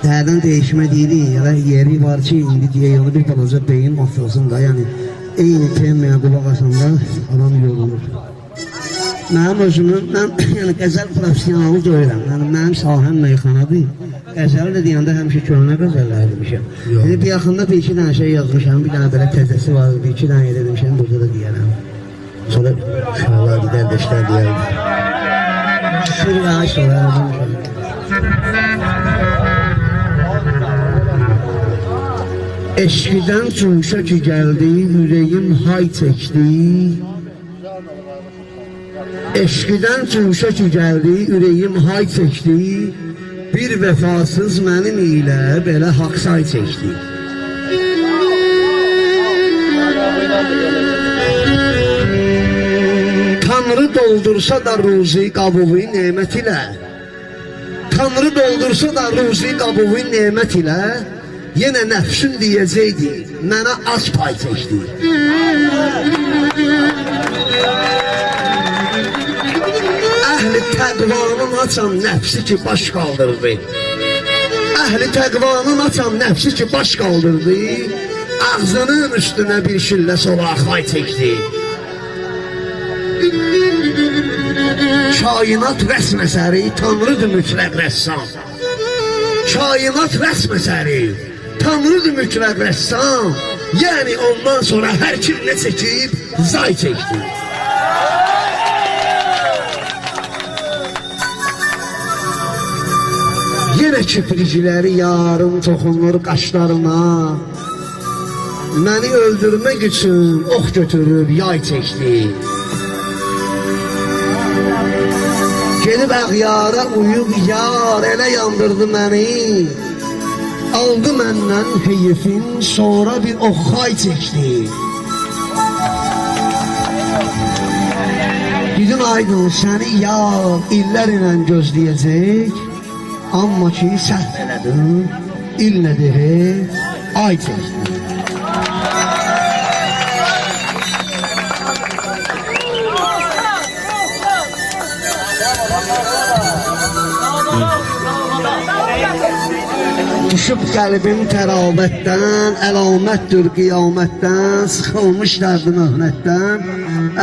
Dərdən değişmə deyirik, ya da yeri var ki, indi deyək, onu bir balaca beyin atılsın da, yəni eyni temaya qulaq asanda adam yorulur. Mənim özümün, mən yəni qəzəl professionalı deyirəm, yəni mənim sahəm meyxanadır. Qəzəli də deyəndə həmişə köhnə qəzəllər demişəm. Bir yaxında bir iki dənə şey yazmışam, bir dənə belə təzəsi var, bir iki dənə elə demişəm, burada da deyərəm. Sonra uşaqlar gider deşlər deyərəm. Şükür və aş olarım. Eşkiden cuşa ki geldi, yüreğim hay çekti. Eşkiden cuşa ki geldi, yüreğim hay çekti. Bir vefasız mənim ilə belə haqsay çəkdi. Tanrı doldursa da ruzi qabuğu nemət ilə, Tanrı doldursa da ruzi qabuğu nemət ilə, yenə nəfsin deyəcəkdi, mənə az pay çəkdi. Əhli təqvanın açan nəfsi ki baş qaldırdı. Əhli təqvanın açan nəfsi ki baş qaldırdı. Ağzının üstünə bir şillə solaqay çəkdi. Kainat rəsm əsəri, Tanrıdır mütləq rəssam. Kainat rəsm əsəri, Tanrıdır mütləq rəssam. Yəni ondan sonra hər kim nə çəkib, zay çəkdi. Yenə kipriciləri yarım toxunur qaşlarına. Məni öldürmək üçün ox götürüb yay çəkdi. Gelib əğyara uyub yar elə yandırdı məni. Aldı məndən heyfin, sonra bir oxxay çəkdi. Gidin aydın səni yar illər ilə gözləyəcək. Amma ki səhv elədim, il nədir, ay çəkdi. Düşüb qəlbim tərabətdən, əlamətdir qiyamətdən, sıxılmış dərdi möhnətdən,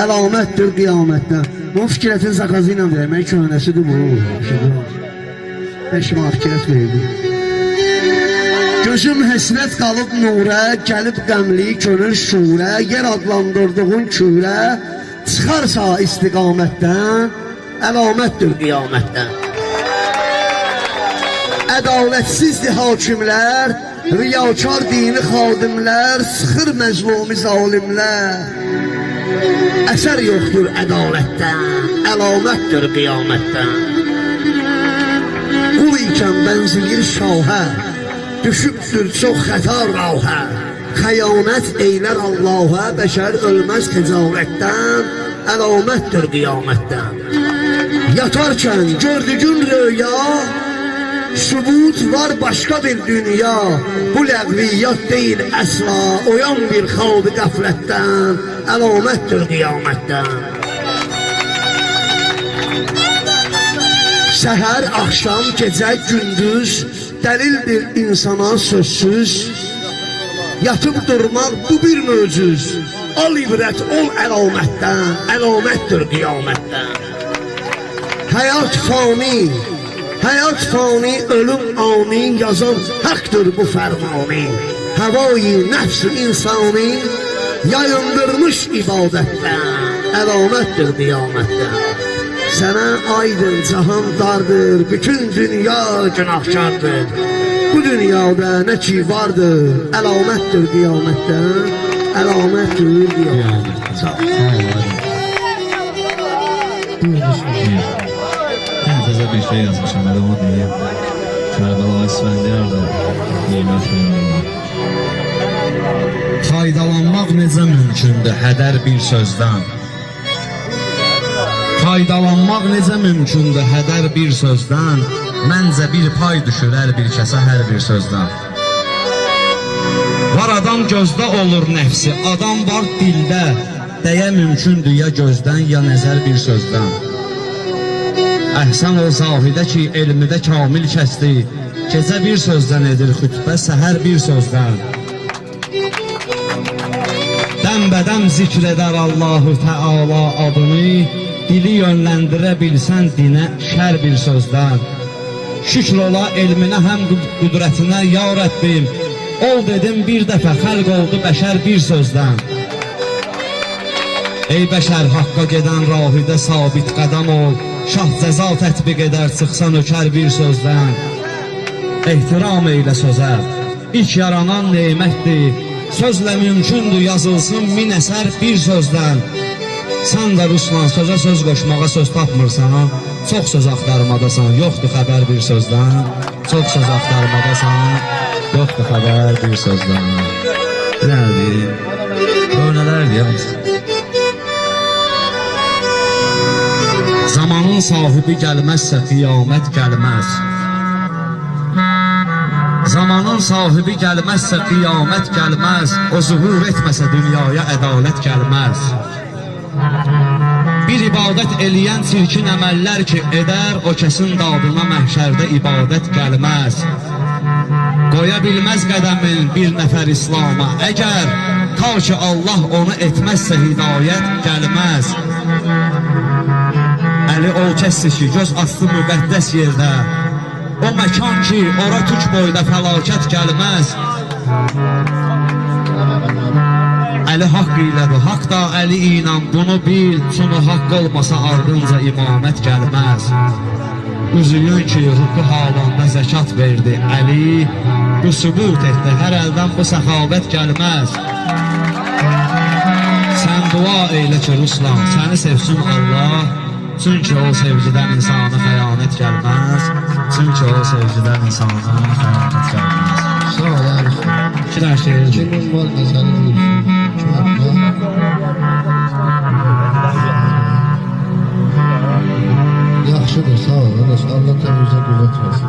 əlamətdir qiyamətdən. Bu fikrətin zakazı ilə vermək köhnəsidir bu. Beşimə fikrət verdim. Gözüm həsrət qalıb nurə, gəlib qəmli könül şurə, yer adlandırdığın kürə, çıxarsa istiqamətdən, əlamətdir qiyamətdən. Ədalətsizdir hakimlər, riyakar dini xadimlər, sıxır məzlumi zalimlər. Əsər yoxdur ədalətdən, əlamətdir qiyamətdən. Qul ikən bənziyir şahə, düşübdür çox xəta rahə. Xəyanət eylər Allahə, bəşər ölməz xəcalətdən, əlamətdir qiyamətdən. Yatarkən gördüyün röya, sübut var başqa bir dünya. Bu ləğviyyat deyil əsla, oyan bir xalqı qəflətdən, əlamətdir qiyamətdən. Səhər, axşam, gecə, gündüz dəlildir insana sözsüz. Yatıb durmaq bu bir möcüz. Al ibrət ol əlamətdən, əlamətdir qiyamətdən. Həyat fani, hayat fani, ölüm ani, yazan haktır bu fermani. Havayı nefs insani yayındırmış ibadetten, əlamətdir qiyamətdən. Sənə aydın cahan dardır, bütün dünya günahkardır. Bu dünyada nə ki vardır, əlamətdir qiyamətdən, əlamətdir qiyamətdən. Sağ ol. Təzə bir şey yazmışam, elə o deyim. Kərbəlayi İsfəndiyar da qiymət verir. Faydalanmaq necə mümkündür hədər bir sözdən? Faydalanmaq necə mümkündür hədər bir sözdən? Məncə bir pay düşür hər bir kəsə hər bir sözdən. Var adam gözdə olur nəfsi, adam var dildə. Dəyə mümkündür ya gözdən ya nəzər bir sözdən. Əhsən ol zahidə ki elmi də kamil kəsdi. Gecə bir sözdən edir xütbə, səhər bir sözdən. Dəm-bədəm zikr edər Allahu Teala adını, dili yönləndirə bilsən dinə şər bir sözdən. Şükür ola elminə həm qüdrətinə, ya Rəbbim, ol dedim bir dəfə, xəlq oldu bəşər bir sözdən. Ey bəşər, haqqa gedən rahidə sabit qədəm ol, şah cəza tətbiq edər, çıxsan ökər bir sözdən. Ehtiram eylə sözə, ilk yaranan neymətdir, sözlə mümkündür yazılsın min əsər bir sözdən. Sən də Ruslan sözə söz qoşmağa söz tapmırsan, çox söz axtarmadasan, yoxdur xəbər bir sözdən. Çox söz axtarmadasan, yoxdur xəbər bir sözdən. Nədir? Örnələr deyəmiz. Zamanın sahibi gəlməzsə qiyamət gəlməz. Zamanın sahibi gəlməzsə qiyamət gəlməz. O zuhur etməsə dünyaya ədalət gəlməz. Bir ibadət eləyən çirkin əməllər ki edər, o kəsin dadına məhşərdə ibadət gəlməz. Qoya bilməz qədəmin bir nəfər İslama, əgər ta ki Allah onu etməzsə hidayət gəlməz. Əli o kəsdir ki göz astı müqəddəs yerdə, o məkan ki ora tük boyda fəlakət gəlməz. Əli haqq ilədir, haqq da əli ilə bunu bil, sonu haqq olmasa ardınca imamət gəlməz. Üzüyün ki hüquq halında zəkat verdi Əli, bu sübut etdi, hər əldən bu səxavət gəlməz. Sən dua eylə ki Ruslan, səni sevsin Allah, çünki o sevgidən insana xəyanət gəlməz. Çünki o sevgidən insana xəyanət gəlməz. Sağ ol Arif. İki şehir. Kimin var da səni duyursun? Yaxşıdır, sağ ol. Allah təmizə qüvvət versin.